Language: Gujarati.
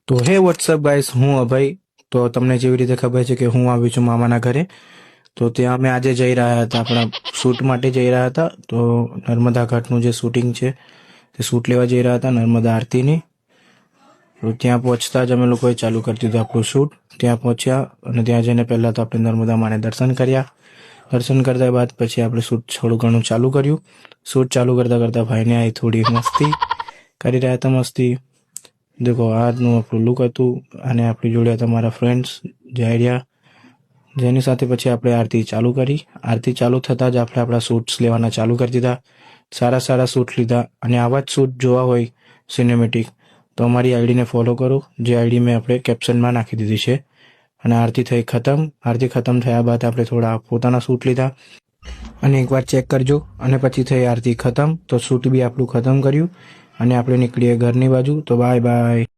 તો હે વોટ્સઅપ ગાઈસ, હું અભય. તો તમને જેવી રીતે ખબર છે કે હું આવી છું મામાના ઘરે. તો ત્યાં અમે આજે જઈ રહ્યા હતા, આપણા શૂટ માટે જઈ રહ્યા હતા. તો નર્મદા ઘાટનું જે શૂટિંગ છે તે શૂટ લેવા જઈ રહ્યા હતા, નર્મદા આરતીની. તો ત્યાં પહોંચતા જ અમે લોકોએ ચાલુ કરી દીધું આપણું શૂટ. ત્યાં પહોંચ્યા અને ત્યાં જઈને પહેલાં તો આપણે નર્મદા માને દર્શન કર્યા. દર્શન કરતા બાદ પછી આપણે શૂટ થોડું ઘણું ચાલુ કર્યું. શૂટ ચાલુ કરતાં ભાઈને અહીં થોડી મસ્તી કરી રહ્યા હતા. મસ્તી દેખો, આજનું આપણું લુક હતું. અને આપણી જોડે હતા મારા ફ્રેન્ડ્સ જે આર્યા, જેની સાથે પછી આપણે આરતી ચાલુ કરી. આરતી ચાલુ થતાં જ આપણે આપણા શૂટ્સ લેવાના ચાલુ કરી દીધા. સારા શૂટ લીધા. અને આવા જ શૂટ જોવા હોય સિનેમેટિક, તો અમારી આઈડીને ફોલો કરો, જે આઈડી મેં આપણે કેપ્શનમાં નાખી દીધી છે. અને આરતી થઈ ખતમ. આરતી ખતમ થયા બાદ આપણે થોડા પોતાના શૂટ લીધા. અને એકવાર ચેક કરજો. અને પછી થઈ આરતી ખતમ, તો શૂટ બી આપણું ખતમ કર્યું. અને આપણે નીકળીએ ઘરની બાજુ. તો બાય બાય.